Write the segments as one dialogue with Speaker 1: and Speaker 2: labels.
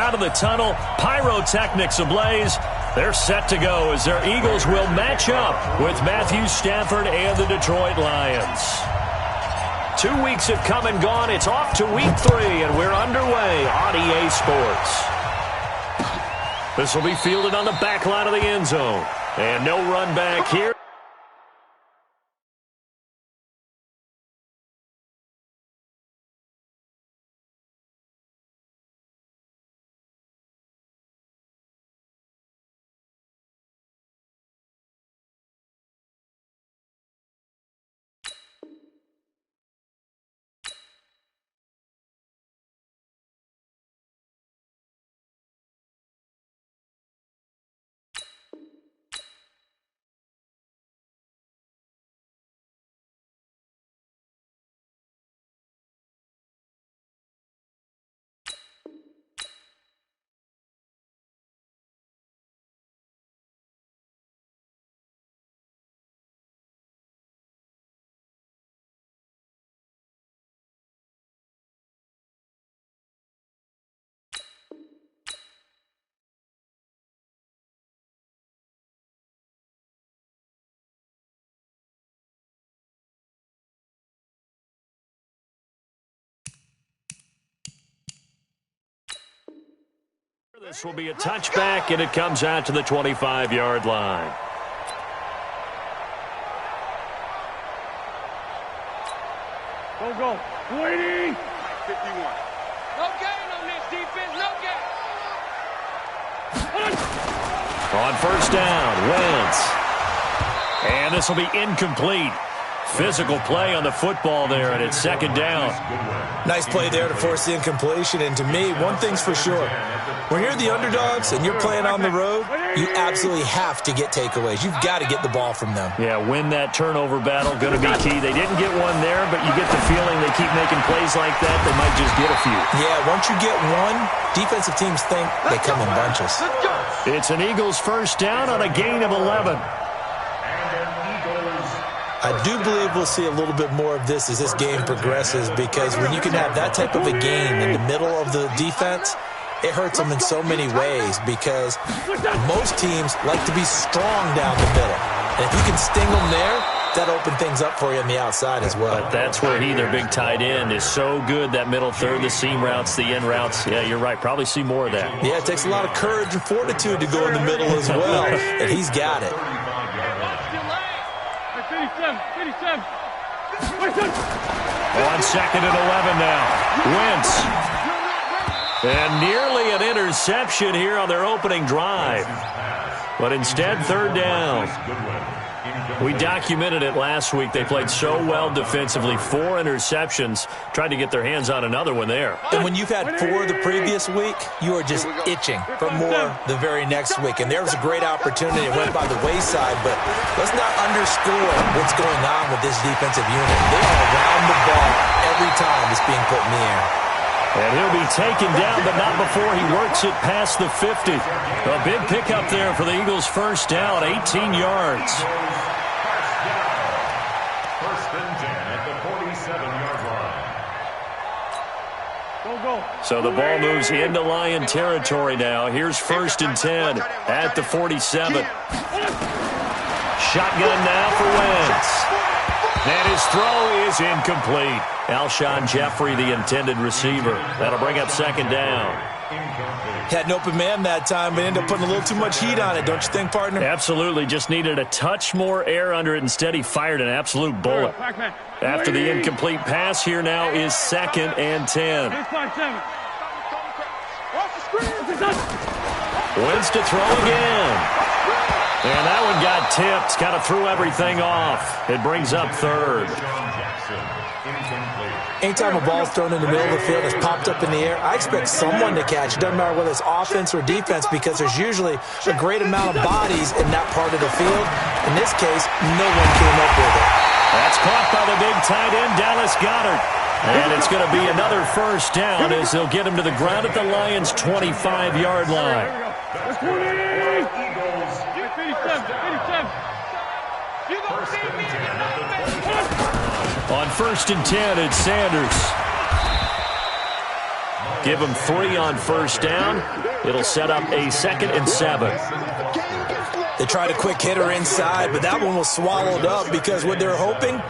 Speaker 1: out of the tunnel. Pyrotechnics ablaze. They're set to go as their Eagles will match up with Matthew Stafford and the Detroit Lions. 2 weeks have come and gone. It's off to week 3, and we're underway on EA Sports. This will be fielded on the back line of the end zone. And no run back here. This will be a touchback, and it comes out to the 25-yard line.
Speaker 2: Go. 180.
Speaker 3: 51.
Speaker 4: No gain on this defense. No gain.
Speaker 1: On first down, Wentz. And this will be incomplete. Physical play on the football there, and it's second down.
Speaker 5: Nice play there to force the incompletion. And to me, one thing's for sure. When you're the underdogs and you're playing on the road, you absolutely have to get takeaways. You've got to get the ball from them.
Speaker 1: Yeah, win that turnover battle, going to be key. They didn't get one there, but you get the feeling they keep making plays like that, they might just get a few.
Speaker 5: Yeah, once you get one, defensive teams think they come in bunches.
Speaker 1: It's an Eagles first down on a gain of 11.
Speaker 5: I do believe we'll see a little bit more of this as this game progresses, because when you can have that type of a game in the middle of the defense, it hurts them in so many ways, because most teams like to be strong down the middle. And if you can sting them there, that opens things up for you on the outside as well.
Speaker 1: But that's where their big tight end, is so good, that middle third, the seam routes, the in routes. Yeah, you're right. Probably see more of that.
Speaker 5: Yeah, it takes a lot of courage and fortitude to go in the middle as well, and he's got it.
Speaker 2: 57.
Speaker 1: On second and 11 now. Wentz. And nearly an interception here on their opening drive. But instead, third down. We documented it last week. They played so well defensively. 4 interceptions. Tried to get their hands on another one there.
Speaker 5: And when you've had 4 the previous week, you are just itching for more the very next week. And there was a great opportunity. It went by the wayside, but let's not underscore what's going on with this defensive unit. They are around the ball every time it's being put in the air.
Speaker 1: And he'll be taken down, but not before he works it past the 50. A big pickup there for the Eagles' first down, 18 yards. So the ball moves into Lion territory now. Here's first and 10 at the 47. Shotgun now for Wentz. And his throw is incomplete. Alshon Jeffrey, the intended receiver. That'll bring up second down.
Speaker 5: Had an open man that time, but ended up putting a little too much heat on it, don't you think, partner?
Speaker 1: Absolutely. Just needed a touch more air under it. Instead, he fired an absolute bullet. After the incomplete pass, here now is second and 10. Wentz to throw again. And that one got tipped. Kind of threw everything off. It brings up third.
Speaker 5: Anytime a ball's thrown in the middle of the field, it's popped up in the air, I expect someone to catch. It doesn't matter whether it's offense or defense, because there's usually a great amount of bodies in that part of the field. In this case, no one came up with it.
Speaker 1: That's caught by the big tight end, Dallas Goedert. And it's going to be another first down as they'll get him to the ground at the Lions' 25-yard line. On first and 10, it's Sanders. Give them 3 on first down. It'll set up a 2nd and 7.
Speaker 5: They tried a quick hitter inside, but that one was swallowed up because what they're hoping,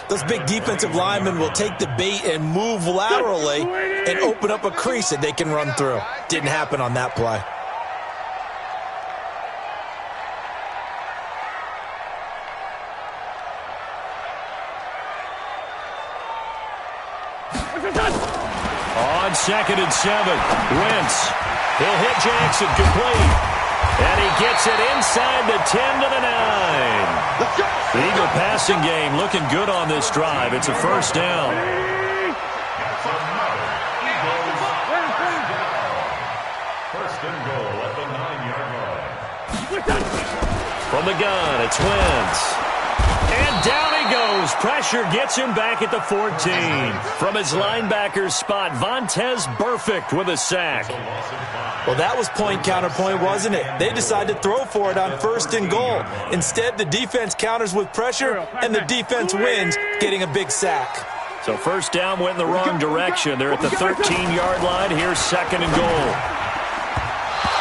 Speaker 5: those big defensive linemen will take the bait and move laterally and open up a crease that they can run through. Didn't happen on that play.
Speaker 1: On 2nd and 7, Wentz. He'll hit Jackson complete. And he gets it inside the 10 to the 9. The Eagle passing game looking good on this drive. It's a first down.
Speaker 3: First and goal at the 9-yard line.
Speaker 1: From the gun, it's Wentz. And down he goes. Pressure gets him back at the 14. From his linebacker's spot, Vontaze Burfict with a sack.
Speaker 5: Well, that was point counterpoint, wasn't it? They decided to throw for it on 1st and goal. Instead, the defense counters with pressure, and the defense wins, getting a big sack.
Speaker 1: So first down went in the wrong direction. They're at the 13-yard line. Here's 2nd and goal.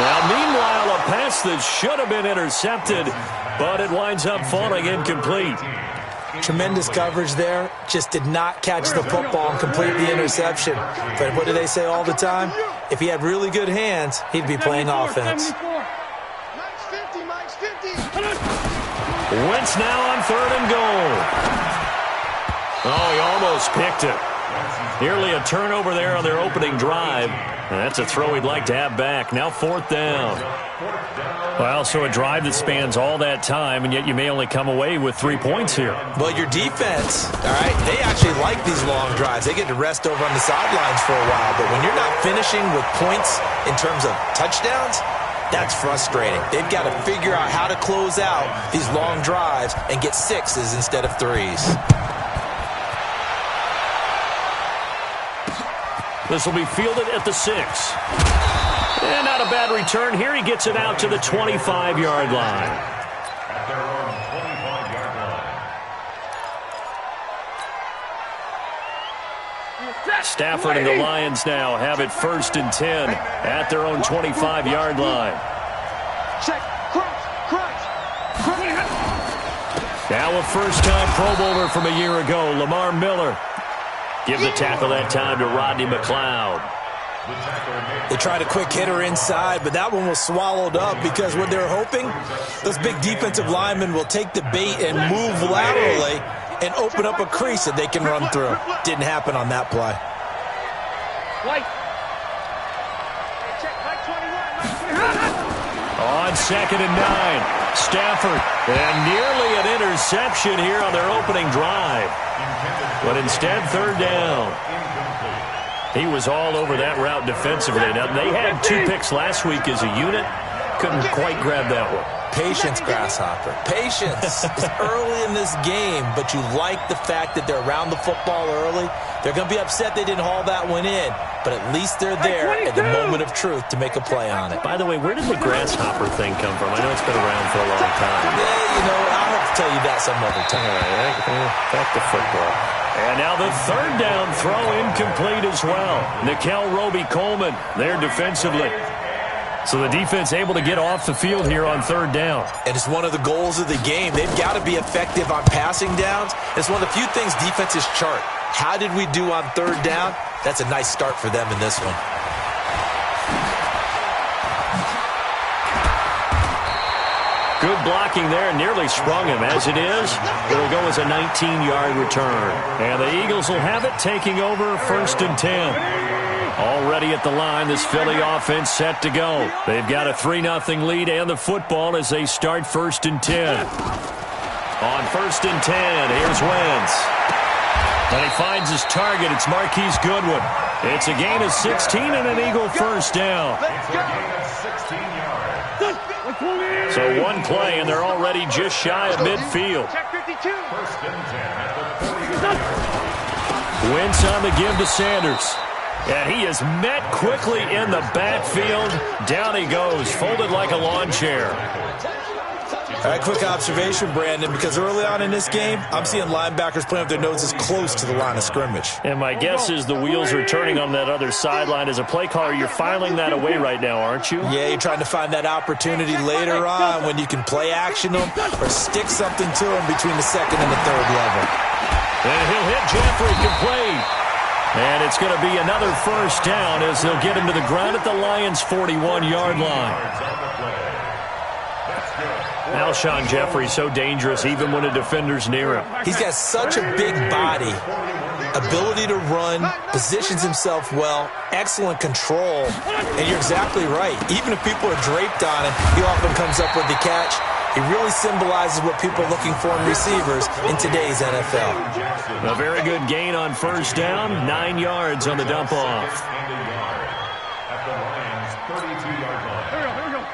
Speaker 1: Now, meanwhile, a pass that should have been intercepted, but it winds up falling incomplete.
Speaker 5: Tremendous coverage there. Just did not catch the football and complete the interception. But what do they say all the time? If he had really good hands, he'd be playing offense.
Speaker 1: Wentz now on 3rd and goal. Oh, he almost picked it. Nearly a turnover there on their opening drive. And that's a throw he'd like to have back. Now 4th down. Well, so a drive that spans all that time, and yet you may only come away with 3 points here.
Speaker 5: Well, your defense, all right, they actually like these long drives. They get to rest over on the sidelines for a while. But when you're not finishing with points in terms of touchdowns, that's frustrating. They've got to figure out how to close out these long drives and get 6s instead of 3s.
Speaker 1: This will be fielded at the 6. And not a bad return here. He gets it out to the 25-yard line.
Speaker 3: At their own 25-yard line.
Speaker 1: Stafford and the Lions now have it 1st and 10 at their own 25-yard line.
Speaker 4: Check. Crunch.
Speaker 1: Now a first-time Pro Bowler from a year ago, Lamar Miller. Give the tackle that time to Rodney McLeod.
Speaker 5: They tried a quick hitter inside, but that one was swallowed up because what they're hoping, those big defensive linemen will take the bait and move laterally and open up a crease that they can run through. Didn't happen on that play.
Speaker 1: On 2nd and 9, Stafford. And nearly an interception here on their opening drive. But instead, 3rd down. He was all over that route defensively. Now, they had 2 picks last week as a unit. Couldn't quite grab that one.
Speaker 5: Patience, Grasshopper. Patience. It's early in this game, but you like the fact that they're around the football early. They're going to be upset they didn't haul that one in, but at least they're there at the moment of truth to make a play on it.
Speaker 1: By the way, where did the Grasshopper thing come from? I know it's been around for a long time.
Speaker 5: Yeah, I'll have to tell you that some other time.
Speaker 1: All right, back to football. And now the 3rd down throw incomplete as well. Nickel Roby-Coleman there defensively. So the defense able to get off the field here on 3rd down.
Speaker 5: And it's one of the goals of the game. They've got to be effective on passing downs. It's one of the few things defenses chart. How did we do on 3rd down? That's a nice start for them in this one.
Speaker 1: Good blocking there, nearly sprung him. As it is, it'll go as a 19-yard return. And the Eagles will have it, taking over 1st and 10. Already at the line, this Philly offense set to go. They've got a 3-0 lead and the football as they start 1st and 10. On 1st and 10, here's Wentz. And he finds his target. It's Marquise Goodwin. It's a gain of 16 and an Eagle first down. So one play, and they're already just shy of midfield. Wentz on the give to Sanders. And he is met quickly in the backfield. Down he goes, folded like a lawn chair.
Speaker 5: All right, quick observation, Brandon, because early on in this game, I'm seeing linebackers playing with their noses close to the line of scrimmage.
Speaker 1: And my guess is the wheels are turning on that other sideline. As a play caller, you're filing that away right now, aren't you?
Speaker 5: Yeah, you're trying to find that opportunity later on when you can play action them or stick something to them between the second and the third level.
Speaker 1: And he'll hit Jeffrey complete. And it's going to be another first down as he'll get him to the ground at the Lions' 41-yard line. Alshon Jeffrey so dangerous even when a defender's near him.
Speaker 5: He's got such a big body, ability to run, positions himself well, excellent control, and you're exactly right. Even if people are draped on him, he often comes up with the catch. He really symbolizes what people are looking for in receivers in today's NFL.
Speaker 1: A very good gain on first down, 9 yards on the dump-off.
Speaker 3: At the Lions' 32-yard line.
Speaker 2: Here we go.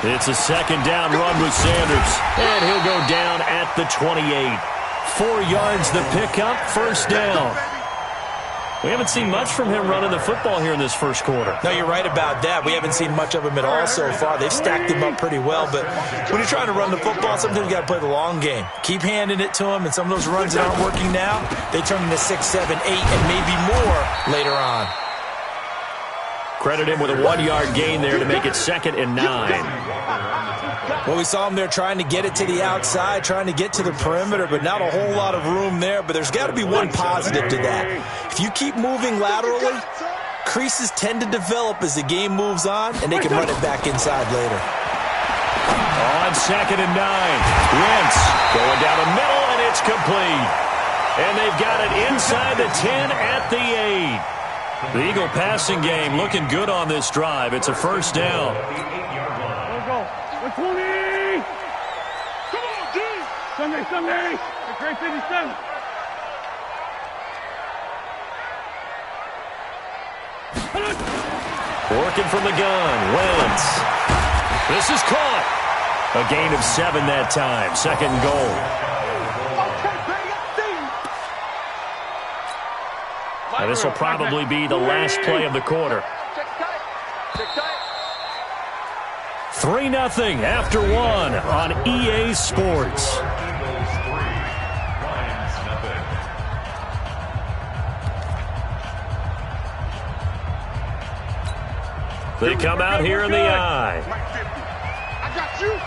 Speaker 1: It's a second down run with Sanders. And he'll go down at the 28. 4 yards the pickup, first down. We haven't seen much from him running the football here in this first quarter.
Speaker 5: No, you're right about that. We haven't seen much of him at all so far. They've stacked him up pretty well, but when you're trying to run the football, sometimes you got to play the long game. Keep handing it to him, and some of those runs that aren't working now, they turn into 6, 7, 8, and maybe more later on.
Speaker 1: Credit him with a 1-yard gain there to make it 2nd and 9.
Speaker 5: Well, we saw him there trying to get it to the outside, trying to get to the perimeter, but not a whole lot of room there. But there's got to be one positive to that. If you keep moving laterally, creases tend to develop as the game moves on, and they can run it back inside later.
Speaker 1: On 2nd and 9, Wentz going down the middle, and it's complete. And they've got it inside the 10 at the 8. The Eagle passing game looking good on this drive. It's a first down.
Speaker 2: Go. 20. Come on, D. Sunday. The great 57.
Speaker 1: Working from the gun, Wentz. This is caught. A gain of 7 that time. 2nd and goal. Now, this will probably be the last play of the quarter. 3-0 after 1 on EA Sports.
Speaker 3: Eagles 3, Lions nothing.
Speaker 1: They come out here in the eye.
Speaker 2: I got you.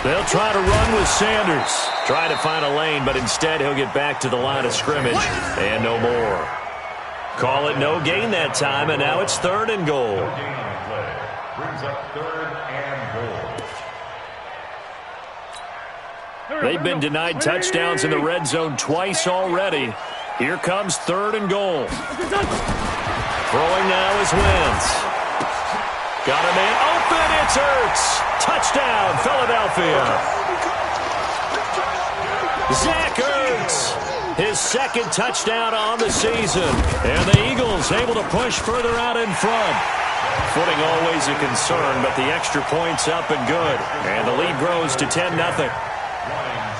Speaker 1: They'll try to run with Sanders. Try to find a lane, but instead he'll get back to the line of scrimmage and no more. Call it no gain that time, and now it's 3rd and goal.
Speaker 3: No gain on the play. Brings up 3rd and goal.
Speaker 1: They've been denied touchdowns in the red zone twice already. Here comes 3rd and goal. Throwing now is Wentz. Got a man open. It's Ertz. Touchdown, Philadelphia. Zach Ertz. His 2nd touchdown on the season. And the Eagles able to push further out in front. Footing always a concern, but the extra point's up and good. And the lead grows to 10-0.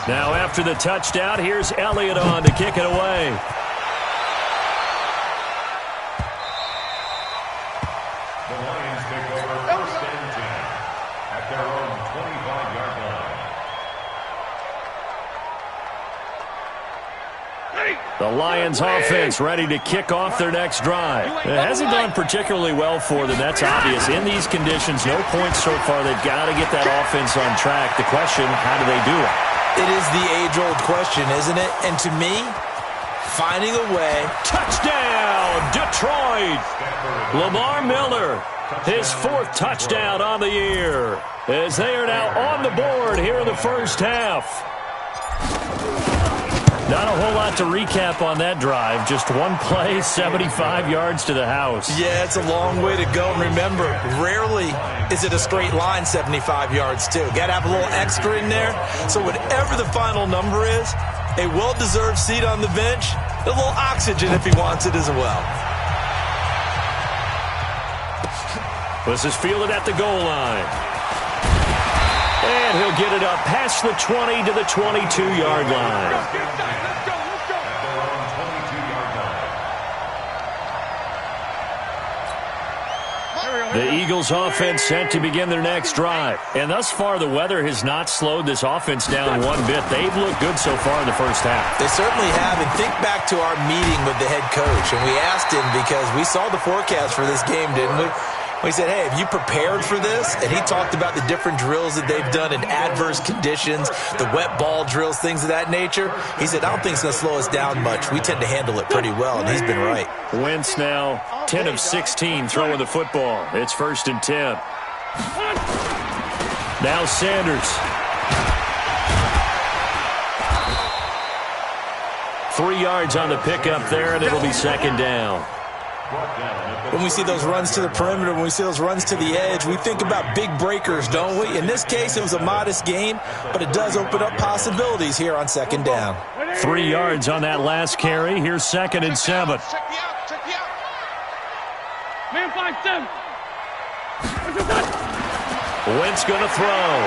Speaker 1: Now after the touchdown, here's Elliott on to kick it away.
Speaker 3: The Lions take over 1st and 10 at their own 25-yard line.
Speaker 1: The Lions offense ready to kick off their next drive. It hasn't gone particularly well for them. That's obvious. In these conditions, no points so far. They've got to get that offense on track. The question, how do they do it?
Speaker 5: It is the age-old question, isn't it? And to me, finding a way.
Speaker 1: Touchdown, Detroit! Lamar Miller, his 4th touchdown on the year, as they are now on the board here in the first half. Not a whole lot to recap on that drive. Just one play, 75 yards to the house.
Speaker 5: Yeah, it's a long way to go. And remember, rarely is it a straight line 75 yards, too. Got to have a little extra in there. So whatever the final number is, a well-deserved seat on the bench, a little oxygen if he wants it as well.
Speaker 1: This is fielded at the goal line. And he'll get it up past the 20 to the 22-yard line. The Eagles offense set to begin their next drive. And thus far, the weather has not slowed this offense down one bit. They've looked good so far in the first half.
Speaker 5: They certainly have. And think back to our meeting with the head coach. And we asked him, because we saw the forecast for this game, didn't we? We said, hey, have you prepared for this? And he talked about the different drills that they've done in adverse conditions, the wet ball drills, things of that nature. He said, I don't think it's going to slow us down much. We tend to handle it pretty well, and he's been right.
Speaker 1: Wentz now 10 of 16 throwing the football. It's 1st and 10. Now Sanders. 3 yards on the pickup there, and it'll be 2nd down.
Speaker 5: When we see those runs to the perimeter, when we see those runs to the edge, we think about big breakers, don't we? In this case, it was a modest gain, but it does open up possibilities here on 2nd down.
Speaker 1: 3 yards on that last carry. Here's 2nd and 7.
Speaker 2: Man 5-7.
Speaker 1: Wentz going to throw.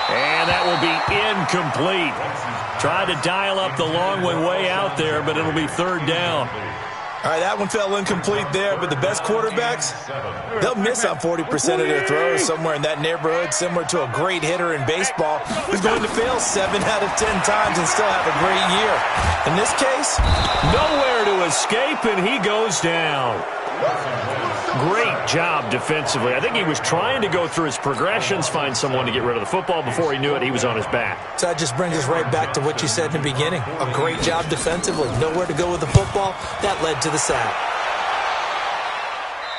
Speaker 1: And that will be incomplete. Tried to dial up the long one way out there, but it'll be 3rd down.
Speaker 5: All right, that one fell incomplete there, but the best quarterbacks, they'll miss on 40% of their throws, somewhere in that neighborhood, similar to a great hitter in baseball who's going to fail 7 out of 10 times and still have a great year. In this case,
Speaker 1: nowhere to escape, and he goes down. Great job defensively. I think he was trying to go through his progressions, find someone to get rid of the football. Before he knew it, he was on his back.
Speaker 5: So that just brings us right back to what you said in the beginning. A great job defensively. Nowhere to go with the football. That led to the sack.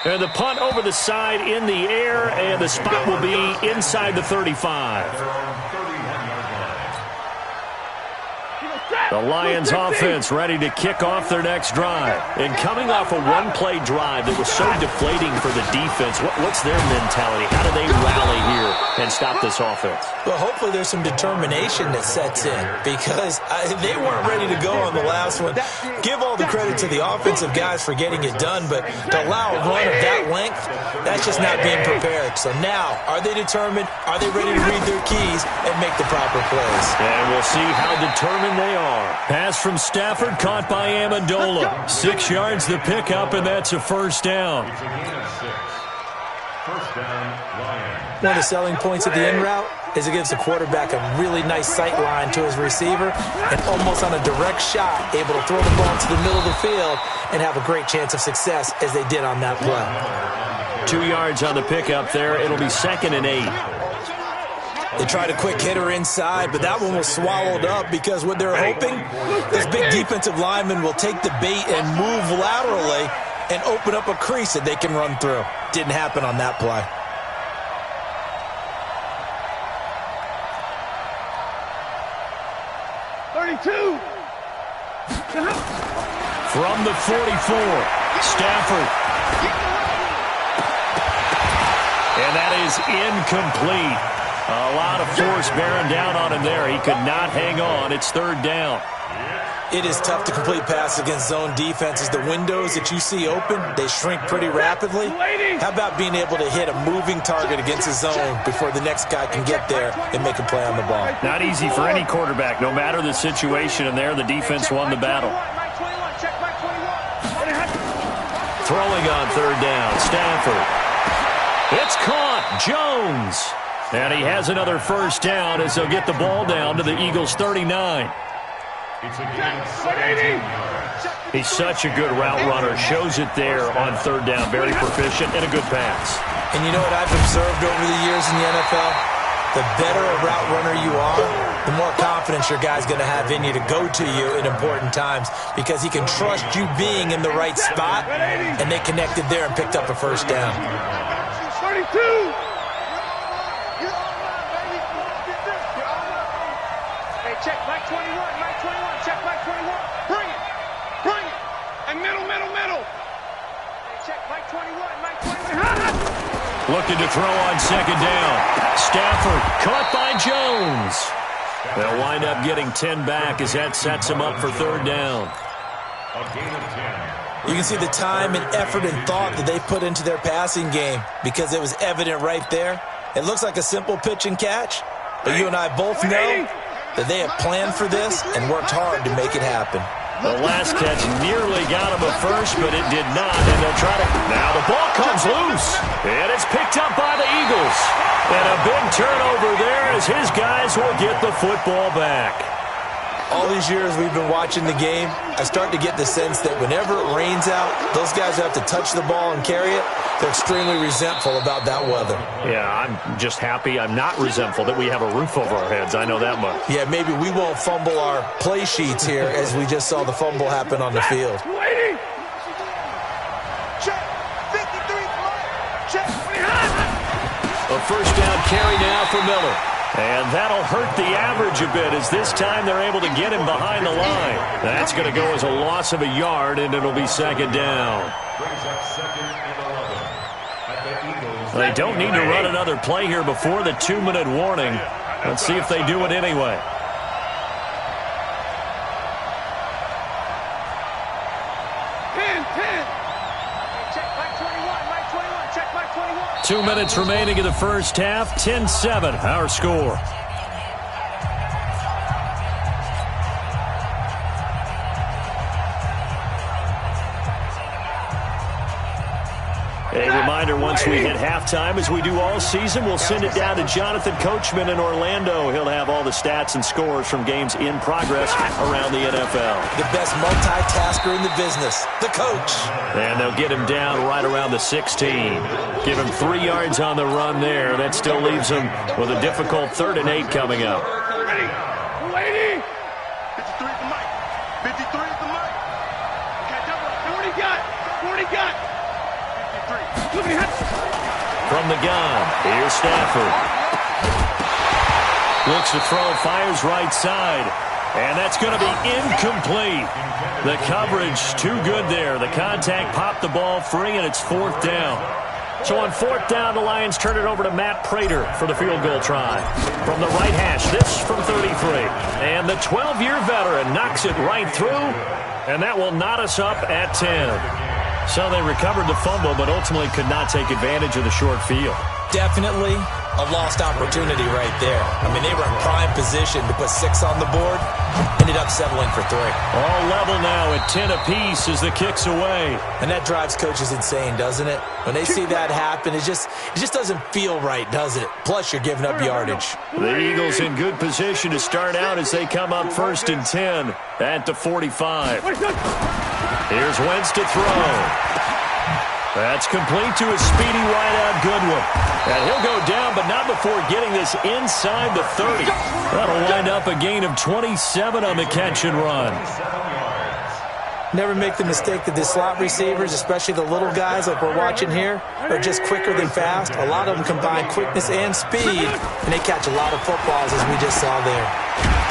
Speaker 1: And the punt over the side in the air, and the spot will be inside the 35. The Lions offense ready to kick off their next drive. And coming off a one-play drive that was so deflating for the defense, what's their mentality? How do they rally here and stop this offense?
Speaker 5: Well, hopefully there's some determination that sets in, because they weren't ready to go on the last one. Give all the credit to the offensive guys for getting it done, but to allow a run of that length, that's just not being prepared. So now, are they determined? Are they ready to read their keys and make the proper plays?
Speaker 1: And we'll see how determined they are. Pass from Stafford, caught by Amendola. 6 yards the pickup, and that's a 1st down.
Speaker 5: One of the selling points of the in route is it gives the quarterback a really nice sight line to his receiver, and almost on a direct shot, able to throw the ball to the middle of the field and have a great chance of success, as they did on that play.
Speaker 1: 2 yards on the pickup there. It'll be 2nd and 8.
Speaker 5: They tried a quick hitter inside, but that one was swallowed up, because what they're hoping, this big defensive lineman will take the bait and move laterally and open up a crease that they can run through. Didn't happen on that play.
Speaker 1: From the 44, Stafford. And that is incomplete. A lot of force bearing down on him there. He could not hang on. It's 3rd down.
Speaker 5: It is tough to complete passes against zone defenses. The windows that you see open, they shrink pretty rapidly. How about being able to hit a moving target against a zone before the next guy can get there and make a play on the ball?
Speaker 1: Not easy for any quarterback, no matter the situation, and there the defense won the battle. Throwing on 3rd down, Stafford. It's caught, Jones. And he has another 1st down as they'll get the ball down to the Eagles' 39. He's such a good route runner. Shows it there on 3rd down. Very proficient and a good pass.
Speaker 5: And you know what I've observed over the years in the NFL? The better a route runner you are, the more confidence your guy's going to have in you to go to you in important times, because he can trust you being in the right spot, and they connected there and picked up a 1st down.
Speaker 2: 32!
Speaker 4: Check, Mike 21, Mike 21, check, Mike 21. Bring it, and middle. Hey, check, Mike 21, Mike 21.
Speaker 1: Looking to throw on 2nd down. Stafford caught by Jones. They'll wind up getting 10 back as that sets him up for 3rd down.
Speaker 5: You can see the time and effort and thought that they put into their passing game, because it was evident right there. It looks like a simple pitch and catch, but you and I both know that they have planned for this and worked hard to make it happen.
Speaker 1: The last catch nearly got him a first, but it did not, and they'll try to... Now the ball comes loose, and it's picked up by the Eagles. And a big turnover there as his guys will get the football back.
Speaker 5: All these years we've been watching the game, I start to get the sense that whenever it rains out, those guys who have to touch the ball and carry it, they're extremely resentful about that weather.
Speaker 1: Yeah, I'm just happy I'm not resentful that we have a roof over our heads. I know that much.
Speaker 5: Yeah, maybe we won't fumble our play sheets here as we just saw the fumble happen on the field.
Speaker 4: Check. 53. Check.
Speaker 1: A first down carry now for Miller. And that'll hurt the average a bit as this time they're able to get him behind the line. That's going to go as a loss of a yard, and it'll be second down. They don't need to run another play here before the 2-minute warning. Let's see if they do it anyway.
Speaker 4: Check Mike 21. Mike 21. Check Mike 21.
Speaker 1: 2 minutes remaining in the first half. 10-7, our score. A reminder, once we hit halftime, as we do all season, we'll send it down to Jonathan Coachman in Orlando. He'll have all the stats and scores from games in progress around the NFL.
Speaker 5: The best multitasker in the business, the coach.
Speaker 1: And they'll get him down right around the 16. Give him 3 yards on the run there. That still leaves him with a difficult 3rd and 8 coming up.
Speaker 2: Ready. Lady.
Speaker 4: 53 at the mic. 53 at the mic. Okay, double up.
Speaker 2: 40 got. 40 got.
Speaker 4: 53.
Speaker 1: From the gun, here's Stafford. Looks to throw, fires right side. And that's going to be incomplete. The coverage too good there. The contact popped the ball free, and it's 4th down. So on 4th down, the Lions turn it over to Matt Prater for the field goal try. From the right hash, this from 33. And the 12-year veteran knocks it right through, and that will knot us up at 10. So they recovered the fumble, but ultimately could not take advantage of the short field.
Speaker 5: Definitely a lost opportunity right there. I mean, they were in prime position to put 6 on the board. Ended up settling for 3.
Speaker 1: All level now at 10 apiece as the kick's away.
Speaker 5: And that drives coaches insane, doesn't it? When they see that happen, it just doesn't feel right, does it? Plus, you're giving up yardage.
Speaker 1: The Eagles in good position to start out as they come up 1st and 10 at the 45. Here's Wentz to throw. That's complete to a speedy wideout Goodwin. And he'll go down, but not before getting this inside the 30. That'll wind up a gain of 27 on the catch and run.
Speaker 5: Never make the mistake that the slot receivers, especially the little guys like we're watching here, are just quicker than fast. A lot of them combine quickness and speed, and they catch a lot of footballs, as we just saw there.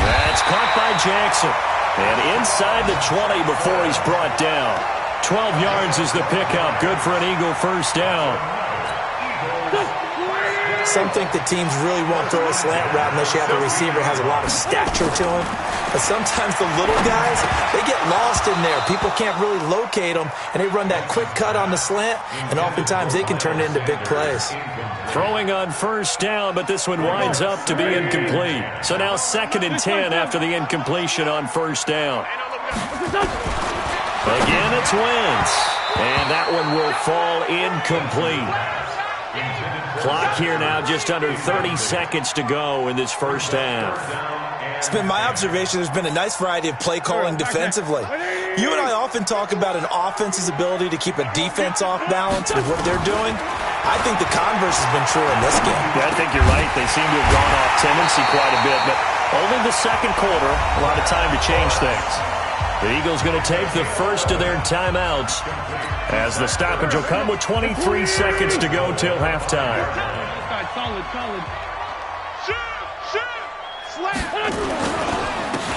Speaker 1: That's caught by Jackson. And inside the 20 before he's brought down. 12 yards is the pickup. Good for an Eagle first down.
Speaker 5: Some think that teams really won't throw a slant route unless you have a receiver who has a lot of stature to him. But sometimes the little guys, they get lost in there. People can't really locate them, and they run that quick cut on the slant, and oftentimes they can turn it into big plays.
Speaker 1: Throwing on first down, but this one winds up to be incomplete. So now 2nd and 10 after the incompletion on first down. Again, it's Wentz. And that one will fall incomplete. Clock here now just under 30 seconds to go in this first half.
Speaker 5: It's been my observation there's been a nice variety of play calling defensively. You and I often talk about an offense's ability to keep a defense off balance with what they're doing. I think the converse has been true in this game.
Speaker 1: Yeah, I think you're right. They seem to have gone off tendency quite a bit, but only the second quarter, a lot of time to change things. The Eagles going to take the first of their timeouts as the stoppage will come with 23 seconds to go till halftime.
Speaker 2: Solid.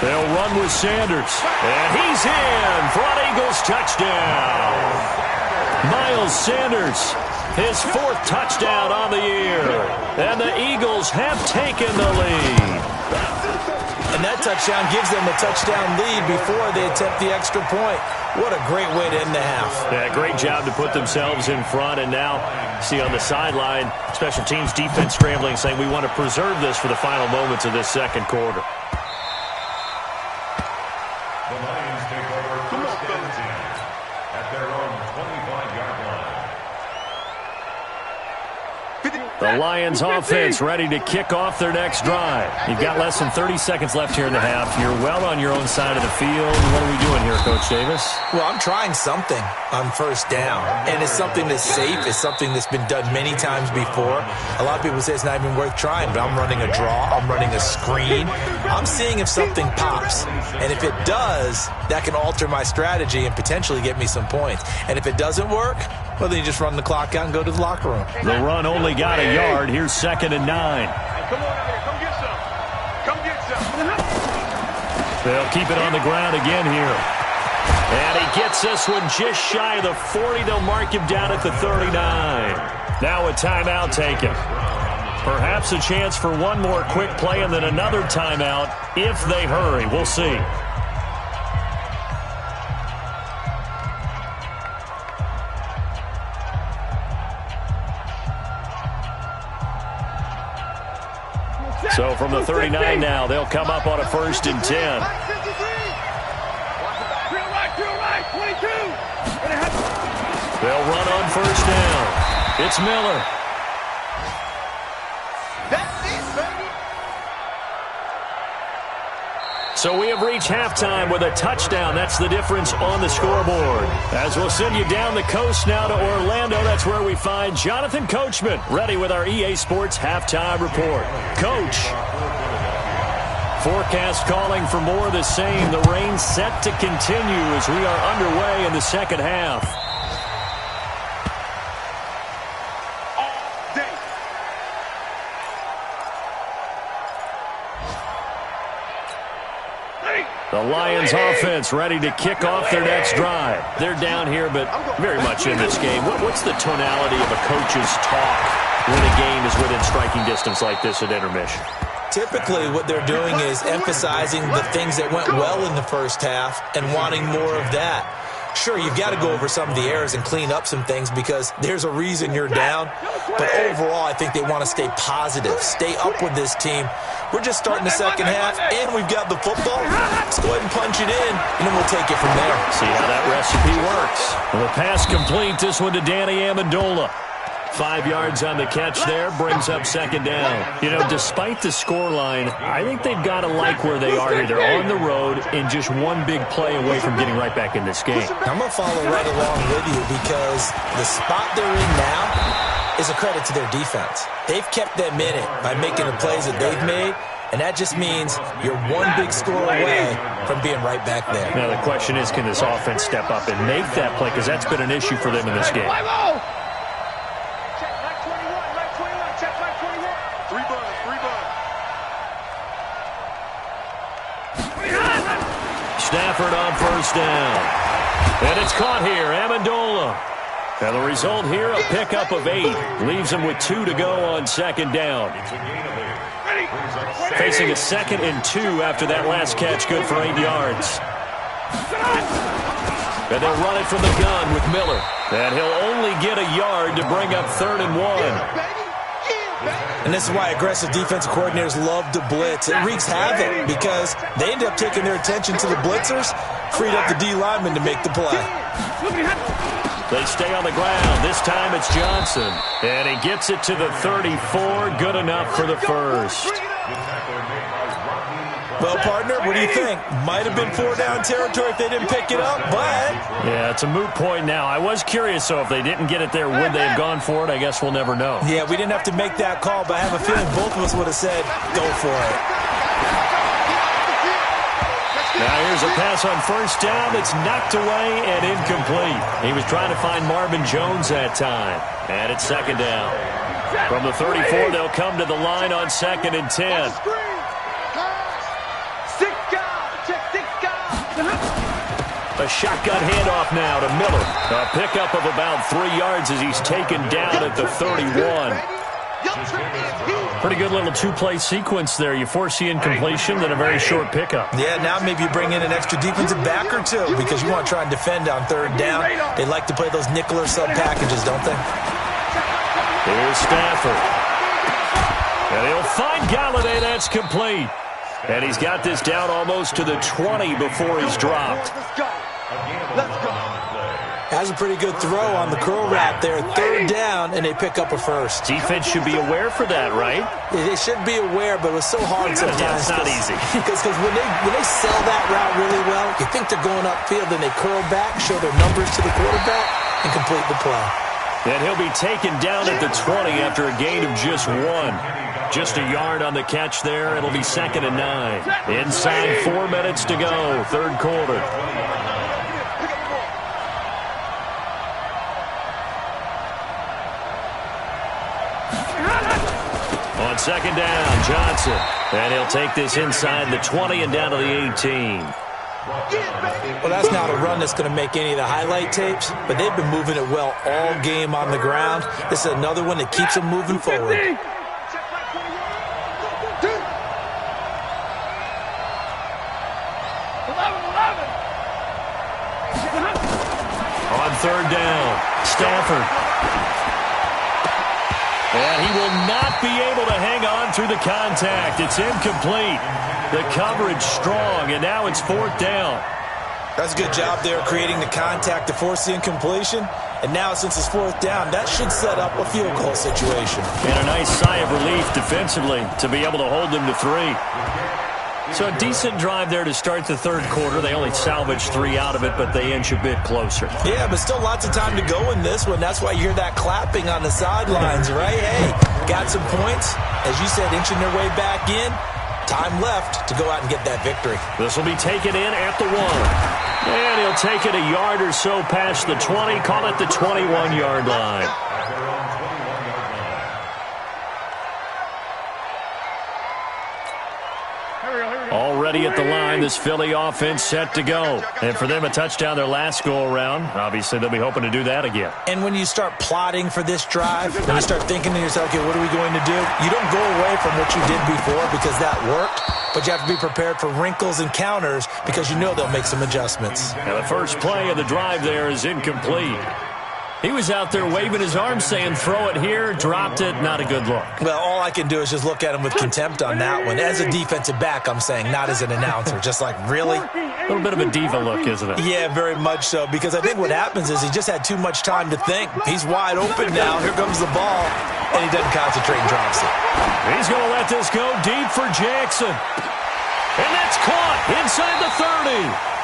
Speaker 1: They'll run with Sanders. And he's in for an Eagles touchdown. Miles Sanders His 4th touchdown on the year. And the Eagles have taken the lead.
Speaker 5: And that touchdown gives them a touchdown lead before they attempt the extra point. What a great way to end the half.
Speaker 1: Yeah, great job to put themselves in front. And now, see on the sideline, special teams defense scrambling, saying we want to preserve this for the final moments of this second quarter.
Speaker 3: The Lions take over first and 10 at their own 25-yard line.
Speaker 1: The Lions offense ready to kick off their next drive. You've got less than 30 seconds left here in the half. You're well on your own side of the field. What are we doing here, Coach Davis?
Speaker 5: Well, I'm trying something on first down, and it's something that's safe. It's something that's been done many times before. A lot of people say it's not even worth trying, but I'm running a draw. I'm running a screen. I'm seeing if something pops, and if it does, that can alter my strategy and potentially get me some points. And if it doesn't work, well, then you just run the clock out and go to the locker room.
Speaker 1: The run only got a yard. Here's 2nd and 9.
Speaker 4: Come on out here. Come get some. Come get some.
Speaker 1: They'll keep it on the ground again here. And he gets this one just shy of the 40. They'll mark him down at the 39. Now a timeout taken. Perhaps a chance for one more quick play and then another timeout if they hurry. We'll see. So from the 39 now, they'll come up on a 1st and 10. They'll run on 1st down. It's Miller. So we have reached halftime with a touchdown. That's the difference on the scoreboard. As we'll send you down the coast now to Orlando, that's where we find Jonathan Coachman, ready with our EA Sports Halftime Report. Coach, forecast calling for more of the same. The rain set to continue as we are underway in the second half. The Lions offense ready to kick off their next drive. They're down here, but very much in this game. What's the tonality of a coach's talk when a game is within striking distance like this at intermission?
Speaker 5: Typically, what they're doing is emphasizing the things that went well in the first half and wanting more of that. Sure, you've got to go over some of the errors and clean up some things because there's a reason you're down. But overall, I think they want to stay positive, stay up with this team. We're just starting the second half, and we've got the football. Let's go ahead and punch it in, and then we'll take it from there.
Speaker 1: See how that recipe works. Well, the pass complete. This one to Danny Amendola. 5 yards on the catch there, brings up 2nd down. You know, despite the scoreline, I think they've got to like where they are here. They're on the road and just one big play away from getting right back in this game.
Speaker 5: I'm going to follow right along with you because the spot they're in now is a credit to their defense. They've kept them in it by making the plays that they've made, and that just means you're one big score away from being right back there.
Speaker 1: Now, the question is, can this offense step up and make that play? Because that's been an issue for them in this game. Stafford on 1st down. And it's caught here, Amendola. And the result here, a pickup of 8. Leaves him with 2 to go on 2nd down. Facing a 2nd and 2 after that last catch, good for 8 yards. And they'll run it from the gun with Miller. And he'll only get a yard to bring up 3rd and 1.
Speaker 5: And this is why aggressive defensive coordinators love to blitz. It wreaks havoc because they end up taking their attention to the blitzers, freed up the D lineman to make the play.
Speaker 1: They stay on the ground. This time it's Johnson. And he gets it to the 34. Good enough for the first.
Speaker 5: Well, partner, what do you think? Might have been 4-down territory if they didn't pick it up, but...
Speaker 1: Yeah, it's a moot point now. I was curious, so if they didn't get it there, would they have gone for it? I guess we'll never know.
Speaker 5: Yeah, we didn't have to make that call, but I have a feeling both of us would have said, go for it.
Speaker 1: Now here's a pass on 1st down that's knocked away and incomplete. He was trying to find Marvin Jones that time. And it's 2nd down. From the 34, they'll come to the line on 2nd and 10. A shotgun handoff now to Miller. A pickup of about 3 yards as he's taken down at the 31. Pretty good little two-play sequence there. You force the incompletion, then a very short pickup.
Speaker 5: Yeah, now maybe you bring in an extra defensive back or two because you want to try and defend on 3rd down. They like to play those nickel or sub packages, don't they?
Speaker 1: Here's Stafford. And he'll find Galladay. That's complete. And he's got this down almost to the 20 before he's dropped.
Speaker 4: Let's go.
Speaker 5: Has a pretty good throw on the curl wrap there. 3rd down, and they pick up a first.
Speaker 1: Defense should be aware for that, right?
Speaker 5: They should be aware, but it was so hard sometimes.
Speaker 1: Yeah, it's not easy.
Speaker 5: Because when they sell that route really well, you think they're going upfield, and they curl back, show their numbers to the quarterback, and complete the play.
Speaker 1: And he'll be taken down at the 20 after a gain of just 1. Just a yard on the catch there. It'll be 2nd and 9. Inside 4 minutes to go, 3rd quarter. On 2nd down, Johnson. And he'll take this inside the 20 and down to the 18.
Speaker 5: Well, that's not a run that's going to make any of the highlight tapes, but they've been moving it well all game on the ground. This is another one that keeps them moving forward.
Speaker 1: On 3rd down, Stafford. And he will not be able to hang on through the contact. It's incomplete. The coverage strong, and now it's 4th down.
Speaker 5: That's a good job there creating the contact to force the incompletion. And now since it's 4th down, that should set up a field goal situation.
Speaker 1: And a nice sigh of relief defensively to be able to hold them to 3. So a decent drive there to start the 3rd quarter. They only salvaged 3 out of it, but they inch a bit closer.
Speaker 5: Yeah, but still lots of time to go in this one. That's why you hear that clapping on the sidelines, right? Hey, got some points. As you said, inching their way back in. Time left to go out and get that victory.
Speaker 1: This will be taken in at the 1. And he'll take it a yard or so past the 20. Call it the 21-yard line. Already at the line, this Philly offense set to go. And for them, a touchdown their last go-around. Obviously, they'll be hoping to do that again.
Speaker 5: And when you start plotting for this drive, when you start thinking to yourself, okay, what are we going to do? You don't go away from what you did before because that worked, but you have to be prepared for wrinkles and counters because you know they'll make some adjustments.
Speaker 1: Now, the first play of the drive there is incomplete. He was out there waving his arms saying, throw it here, dropped it, not a good look.
Speaker 5: Well, all I can do is just look at him with contempt on that one. As a defensive back, I'm saying, not as an announcer. Just like, really?
Speaker 1: A little bit of a diva look, isn't it?
Speaker 5: Yeah, very much so, because I think what happens is he just had too much time to think. He's wide open now. Here comes the ball, and he doesn't concentrate and drops it.
Speaker 1: He's going to let this go deep for Jackson. And that's caught inside the 30.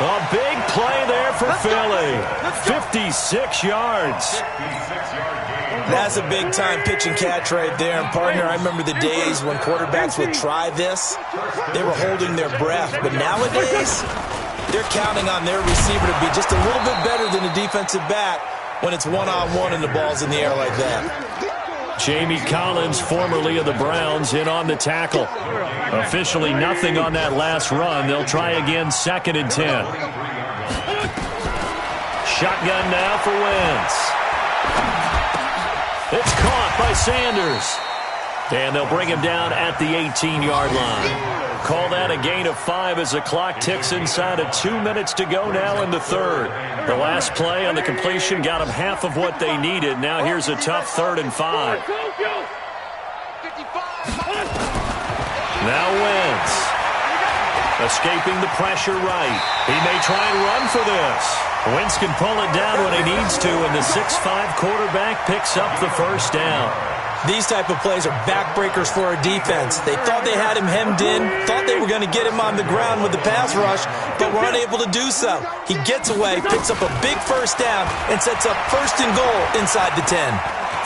Speaker 1: A big play there for Philly. 56 yards.
Speaker 5: That's a big-time pitch and catch right there. And, partner, I remember the days when quarterbacks would try this. They were holding their breath. But nowadays, they're counting on their receiver to be just a little bit better than the defensive back when it's one-on-one and the ball's in the air like that.
Speaker 1: Jamie Collins, formerly of the Browns, in on the tackle. Officially nothing on that last run. They'll try again, 2nd and 10. Shotgun now for Wentz. It's caught by Sanders. And they'll bring him down at the 18-yard line. Call that a gain of 5 as the clock ticks inside of 2 minutes to go now in the 3rd. The last play on the completion got them half of what they needed. Now here's a tough 3rd and 5. Now Wentz. Escaping the pressure right. He may try and run for this. Wentz can pull it down when he needs to, and the 6'5 quarterback picks up the first down.
Speaker 5: These type of plays are backbreakers for a defense. They thought they had him hemmed in, thought they were going to get him on the ground with the pass rush, but were unable to do so. He gets away, picks up a big first down, and sets up 1st and goal inside the 10.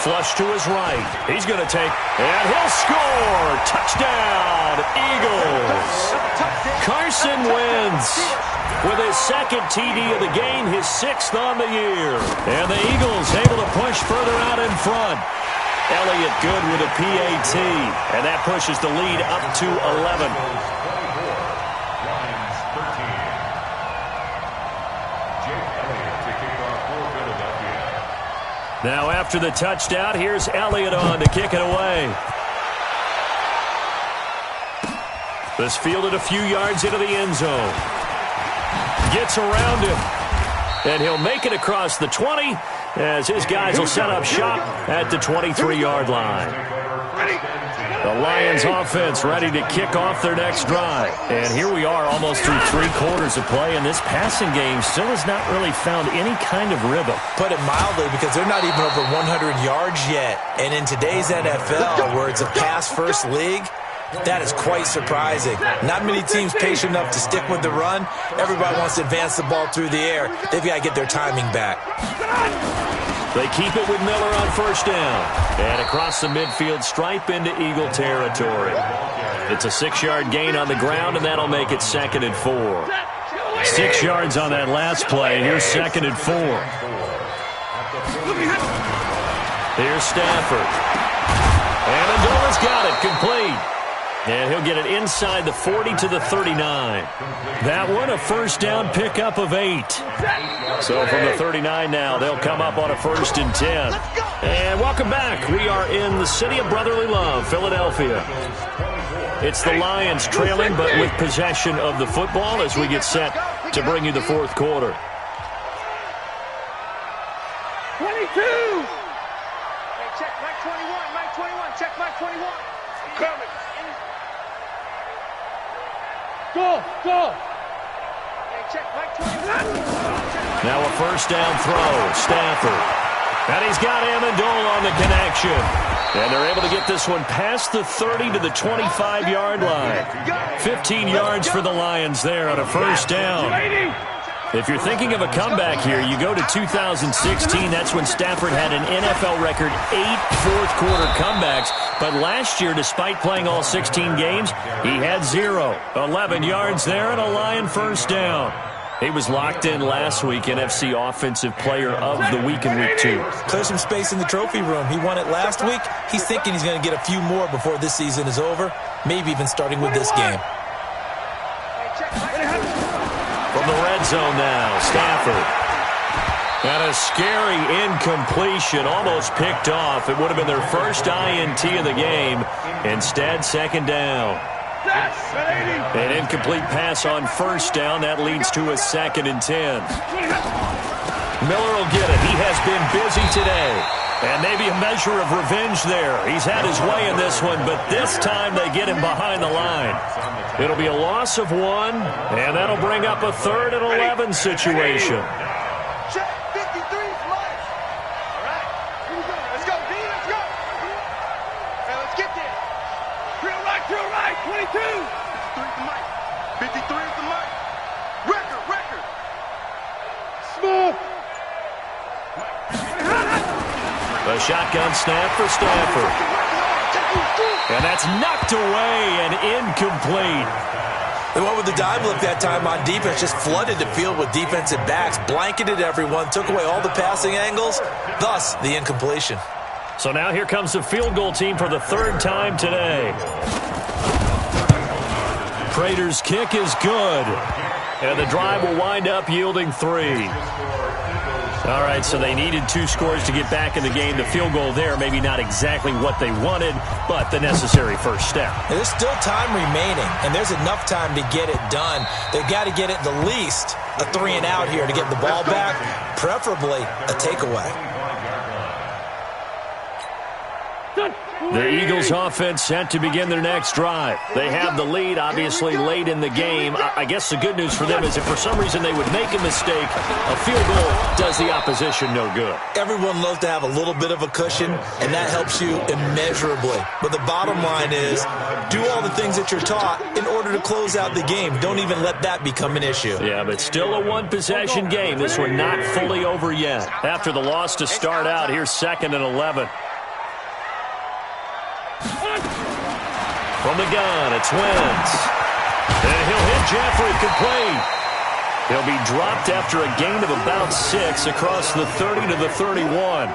Speaker 1: Flush to his right. He's going to take, and he'll score. Touchdown, Eagles. Carson Wentz with his 2nd TD of the game, his 6th on the year. And the Eagles able to push further out in front. Elliott good with a PAT, and that pushes the lead up to 11. Now after the touchdown, here's Elliott on to kick it away. This fielded a few yards into the end zone. Gets around him. And he'll make it across the 20 as his guys will set up shop at the 23-yard line. The Lions offense ready to kick off their next drive. And here we are almost through 3 quarters of play, and this passing game still has not really found any kind of rhythm.
Speaker 5: Put it mildly, because they're not even over 100 yards yet. And in today's NFL, where it's a pass-first league, that is quite surprising. Not many teams patient enough to stick with the run. Everybody wants to advance the ball through the air. They've got to get their timing back.
Speaker 1: They keep it with Miller on first down. And across the midfield stripe into Eagle territory. It's a 6-yard gain on the ground, and that'll make it 2nd and 4. 6 yards on that last play. Here's 2nd and 4. Here's Stafford. And Amendola's got it, complete. And he'll get it inside the 40 to the 39. That one, a first down pickup of 8. So from the 39 now, they'll come up on a 1st and 10. And welcome back. We are in the city of brotherly love, Philadelphia. It's the Lions trailing, but with possession of the football as we get set to bring you the 4th quarter.
Speaker 2: 22!
Speaker 4: Hey, check Mike 21, Mike 21, check Mike 21.
Speaker 2: I'm coming. Go!
Speaker 4: Hey, check Mike 21.
Speaker 1: Now a first down throw, Stafford. And he's got Amendola on the connection. And they're able to get this one past the 30 to the 25-yard line. 15 yards for the Lions there on a first down. If you're thinking of a comeback here, you go to 2016. That's when Stafford had an NFL record 8 fourth-quarter comebacks. But last year, despite playing all 16 games, he had 0. 11 yards there and a Lion first down. He was locked in last week, NFC Offensive Player of the Week in Week 2.
Speaker 5: Clear some space in the trophy room. He won it last week. He's thinking he's going to get a few more before this season is over, maybe even starting with this game.
Speaker 1: From the red zone now, Stafford. And a scary incompletion, almost picked off. It would have been their first INT of the game. Instead, 2nd down. An incomplete pass on first down. That leads to a 2nd and 10. Miller will get it. He has been busy today. And maybe a measure of revenge there. He's had his way in this one, but this time they get him behind the line. It'll be a loss of 1, and that'll bring up a 3rd and 11 situation.
Speaker 4: Check 53 is Mike. All right. Let's go, D. Let's go. Hey, let's get there.
Speaker 2: Drill right, 22!
Speaker 4: 53 is the Mike. 53 is the Mike. Record.
Speaker 2: Small!
Speaker 1: The shotgun snap for Stafford. And that's knocked away and incomplete.
Speaker 5: They went with the dive look that time on defense, just flooded the field with defensive backs, blanketed everyone, took away all the passing angles, thus the incompletion.
Speaker 1: So now here comes the field goal team for the 3rd time today. Prater's kick is good. And the drive will wind up yielding 3. All right, so they needed 2 scores to get back in the game. The field goal there, maybe not exactly what they wanted, but the necessary first step.
Speaker 5: There's still time remaining, and there's enough time to get it done. They've got to get it the least a 3 and out here to get the ball back, preferably a takeaway.
Speaker 1: The Eagles offense set to begin their next drive. They have the lead, obviously, late in the game. I guess the good news for them is if for some reason they would make a mistake, a field goal does the opposition no good.
Speaker 5: Everyone loves to have a little bit of a cushion, and that helps you immeasurably. But the bottom line is, do all the things that you're taught in order to close out the game. Don't even let that become an issue.
Speaker 1: Yeah, but still a one-possession game. This one not fully over yet. After the loss to start out, here's 2nd and 11. From the gun, it's Wentz. And he'll hit Jeffrey complete. He'll be dropped after a gain of about 6 across the 30 to the 31.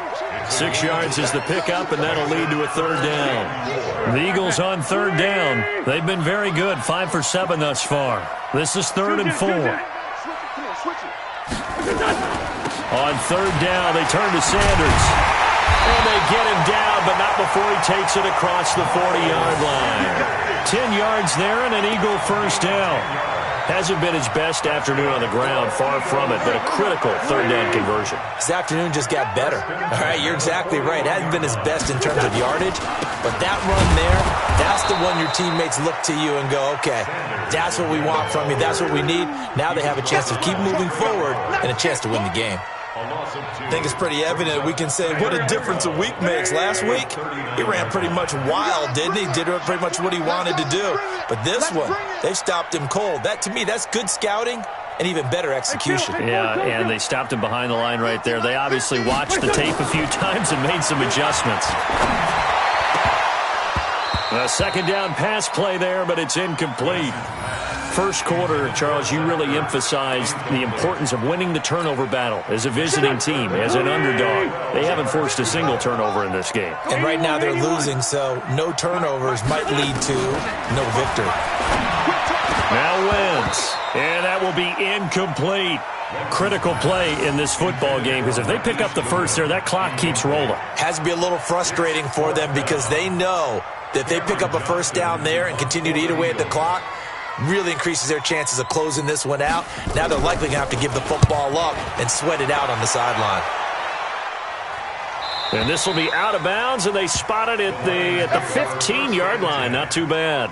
Speaker 1: 6 yards is the pickup, and that'll lead to a 3rd down. The Eagles on 3rd down. They've been very good, 5 for 7 thus far. This is 3rd and 4. On third down, they turn to Sanders. And they get him down, but not before he takes it across the 40-yard line. 10 yards there and an Eagle first down. Hasn't been his best afternoon on the ground, far from it, but a critical third down conversion.
Speaker 5: His afternoon just got better. All right, you're exactly right. Hasn't been his best in terms of yardage, but that run there, that's the one your teammates look to you and go, okay, that's what we want from you. That's what we need. Now they have a chance to keep moving forward and a chance to win the game. I think it's pretty evident we can say what a difference a week makes. Last week, he ran pretty much wild, didn't he? Did pretty much what he wanted to do. But this one, they stopped him cold. That, to me, that's good scouting and even better execution.
Speaker 1: Yeah, and they stopped him behind the line right there. They obviously watched the tape a few times and made some adjustments. A second down pass play there, but it's incomplete. First quarter, Charles, you really emphasized the importance of winning the turnover battle as a visiting team, as an underdog. They haven't forced a single turnover in this game.
Speaker 5: And right now they're losing, so no turnovers might lead to no victory.
Speaker 1: Now wins, and that will be incomplete. Critical play in this football game, because if they pick up the first there, that clock keeps rolling.
Speaker 5: Has to be a little frustrating for them because they know that if they pick up a first down there and continue to eat away at the clock, really increases their chances of closing this one out. Now they're likely going to have to give the football up and sweat it out on the sideline.
Speaker 1: And this will be out of bounds, and they spot it at the 15-yard line. Not too bad.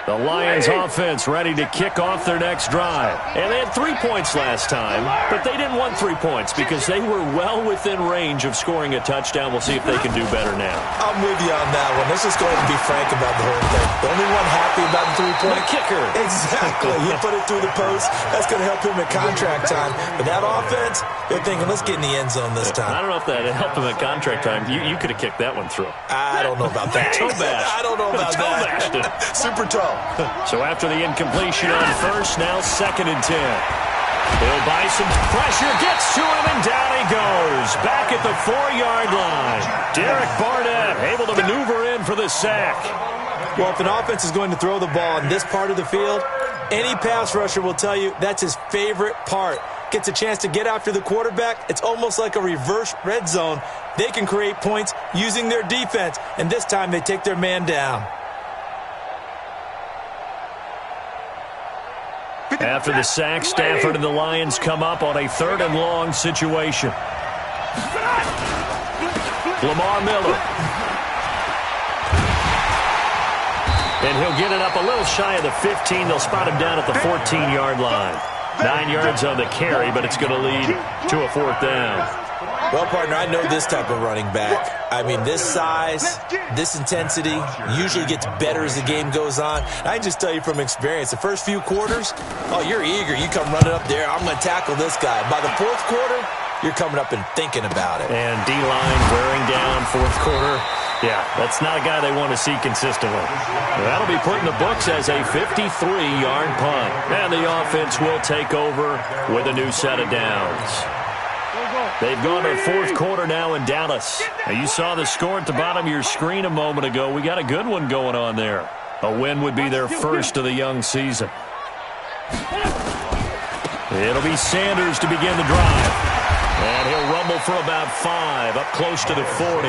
Speaker 1: The Lions offense ready to kick off their next drive. And they had 3 points last time, but they didn't want 3 points because they were well within range of scoring a touchdown. We'll see if they can do better now.
Speaker 5: I'm with you on that one. Let's just go ahead and be frank about the whole thing. The only one happy about the 3-point
Speaker 1: kicker.
Speaker 5: Exactly. He put it through the post. That's going to help him at contract time. But that offense, they're thinking, let's get in the end zone this time.
Speaker 1: I don't know if that helped him at contract time. You could have kicked that one through.
Speaker 5: I don't know about that.
Speaker 1: Toe bash.
Speaker 5: I don't know about that. Super toe.
Speaker 1: So after the incompletion on first, now 2nd and 10. He'll buy some pressure, gets to him, and down he goes. Back at the 4-yard line. Derek Barnett able to maneuver in for the sack.
Speaker 5: Well, if an offense is going to throw the ball in this part of the field, any pass rusher will tell you that's his favorite part. Gets a chance to get after the quarterback. It's almost like a reverse red zone. They can create points using their defense, and this time they take their man down.
Speaker 1: After the sack, Stafford and the Lions come up on a 3rd and long situation. Lamar Miller. And he'll get it up a little shy of the 15. They'll spot him down at the 14-yard line. 9 yards on the carry, but it's going to lead to a 4th down.
Speaker 5: Well, partner, I know this type of running back. I mean, this size, this intensity usually gets better as the game goes on. I can just tell you from experience, the first few quarters, oh, you're eager. You come running up there, I'm going to tackle this guy. By the 4th quarter, you're coming up and thinking about it.
Speaker 1: And D-line wearing down 4th quarter. Yeah, that's not a guy they want to see consistently. That'll be put in the books as a 53-yard punt. And the offense will take over with a new set of downs. They've gone to 4th quarter now in Dallas. Now, you saw the score at the bottom of your screen a moment ago. We got a good one going on there. A win would be their first of the young season. It'll be Sanders to begin the drive. And he'll rumble for about 5, up close to the 40.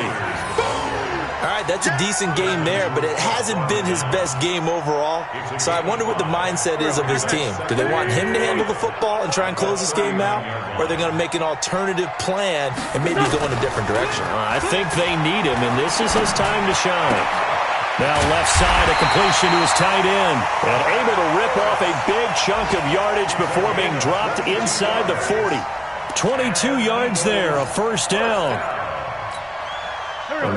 Speaker 5: All right, that's a decent game there, but it hasn't been his best game overall. So I wonder what the mindset is of his team. Do they want him to handle the football and try and close this game out? Or are they going to make an alternative plan and maybe go in a different direction?
Speaker 1: I think they need him, and this is his time to shine. Now left side, a completion to his tight end. And able to rip off a big chunk of yardage before being dropped inside the 40. 22 yards there, a first down.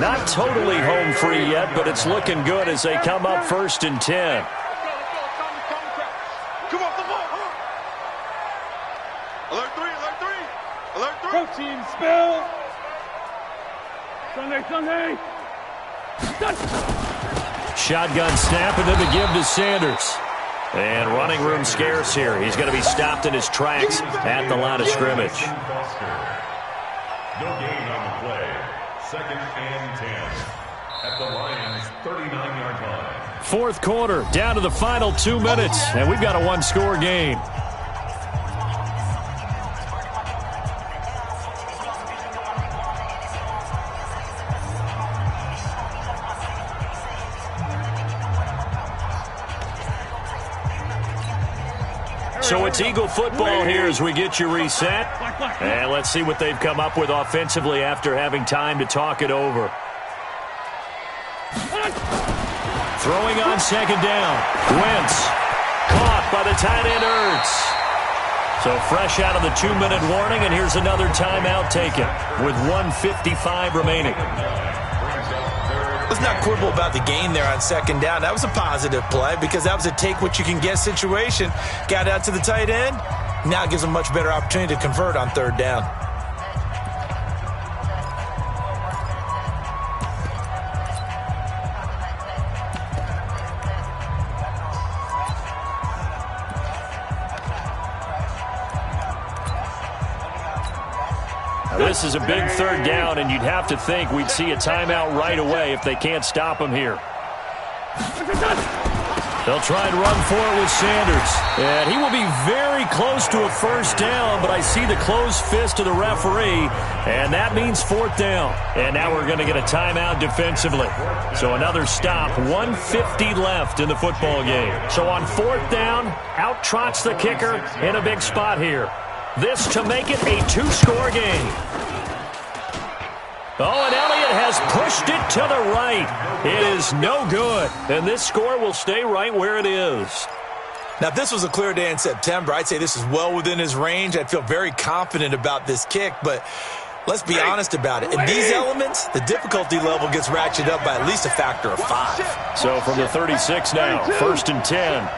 Speaker 1: Not totally home free yet, but it's looking good as they come up 1st and 10.
Speaker 4: Come on, come on. Alert 3, alert 3. Alert 3.
Speaker 2: Protein spill. Sunday.
Speaker 1: Shotgun snap and then the give to Sanders. And running room scarce here. He's going to be stopped in his tracks at the line of scrimmage.
Speaker 3: No gain on the play. 2nd and 10 at the Lions' 39-yard line.
Speaker 1: Fourth quarter, down to the final 2 minutes, and we've got a one-score game. So it's Eagle football here as we get you reset. And let's see what they've come up with offensively after having time to talk it over. Throwing on second down. Wentz caught by the tight end Ertz. So fresh out of the 2-minute warning, and here's another timeout taken with 1:55 remaining.
Speaker 5: Let's not quibble about the gain there on second down. That was a positive play because that was a take-what-you-can-get situation. Got out to the tight end. Now it gives them a much better opportunity to convert on third down.
Speaker 1: This is a big third down, and you'd have to think we'd see a timeout right away if they can't stop him here. They'll try and run for it with Sanders. And he will be very close to a first down, but I see the closed fist of the referee, and that means fourth down. And now we're going to get a timeout defensively. So another stop, 1:50 left in the football game. So on fourth down, out trots the kicker in a big spot here. This to make it a two-score game. Oh, and Elliott has pushed it to the right. It is no good, and this score will stay right where it is.
Speaker 5: Now, if this was a clear day in September, I'd say this is well within his range. I'd feel very confident about this kick, but let's be honest about it. In these elements, the difficulty level gets ratcheted up by at least a factor of 5.
Speaker 1: So from the 36 now, 1st and 10.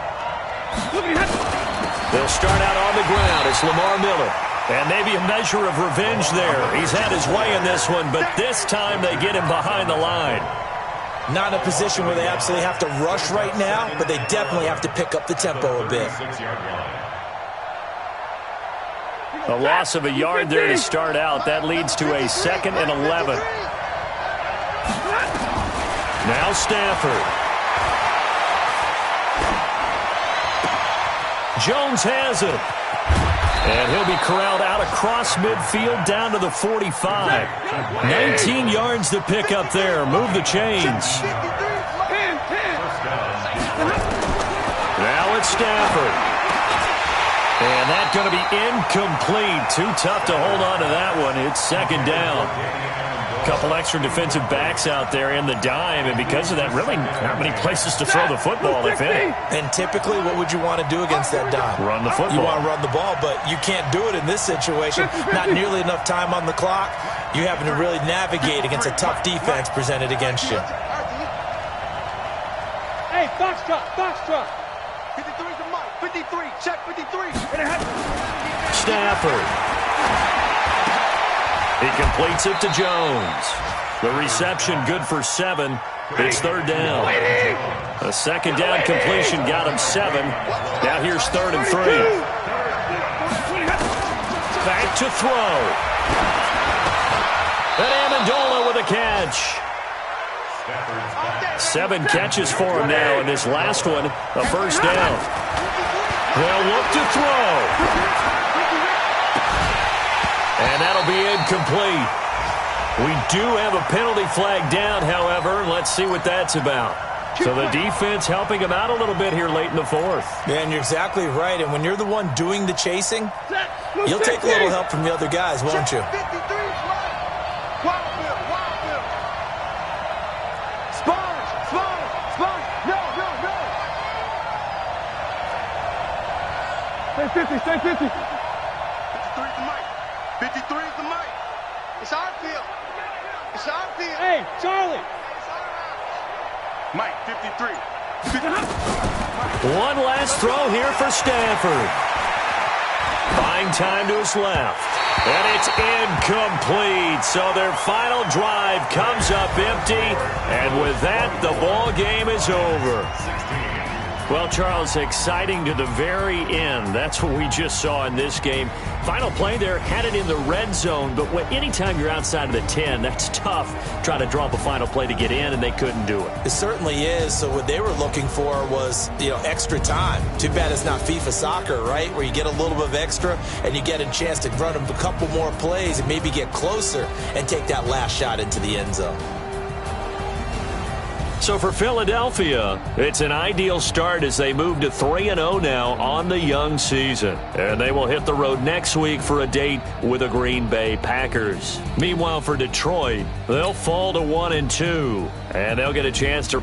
Speaker 1: They'll start out on the ground. It's Lamar Miller. And maybe a measure of revenge there. He's had his way in this one, but this time they get him behind the line.
Speaker 5: Not in a position where they absolutely have to rush right now, but they definitely have to pick up the tempo a bit.
Speaker 1: A loss of a yard there to start out. That leads to a 2nd and 11. Now Stafford. Jones has it. And he'll be corralled out across midfield down to the 45. 19 yards to pick up there. Move the chains. Now it's Stafford. And that's going to be incomplete. Too tough to hold on to that one. It's 2nd down. A couple extra defensive backs out there in the dime, and because of that, really not many places to throw the football, if any.
Speaker 5: And typically, what would you want to do against that dime?
Speaker 1: Run the football.
Speaker 5: You want to run the ball, but you can't do it in this situation. Not nearly enough time on the clock. You're having to really navigate against a tough defense presented against you.
Speaker 4: Hey, box truck, box truck. 53's the mark. 53, check 53.
Speaker 1: Stafford. He completes it to Jones. The reception good for 7. It's 3rd down. A 2nd down completion got him 7. Now here's 3rd and 3. Back to throw. And Amendola with a catch. 7 catches for him now in this last one. A first down. They'll look to throw. And that'll be incomplete. We do have a penalty flag down, however. Let's see what that's about. So the defense helping him out a little bit here late in the 4th.
Speaker 5: Man, you're exactly right. And when you're the one doing the chasing, you'll take a little help from the other guys, won't you?
Speaker 2: Stay 50, stay 50.
Speaker 4: 53's the mic. 53's the mic. It's our field. It's our field.
Speaker 2: Hey, Charlie.
Speaker 4: Mike, 53.
Speaker 1: One last throw here for Stafford. Buying time to his left. And it's incomplete. So their final drive comes up empty. And with that, the ball game is over. Well, Charles, exciting to the very end. That's what we just saw in this game. Final play there, had it in the red zone, but anytime you're outside of the 10, that's tough trying to draw up a final play to get in, and they couldn't do it.
Speaker 5: It certainly is. So what they were looking for was, extra time. Too bad it's not FIFA soccer, right, where you get a little bit of extra and you get a chance to run a couple more plays and maybe get closer and take that last shot into the end zone.
Speaker 1: So for Philadelphia, it's an ideal start as they move to 3-0 now on the young season. And they will hit the road next week for a date with the Green Bay Packers. Meanwhile, for Detroit, they'll fall to 1-2, and they'll get a chance to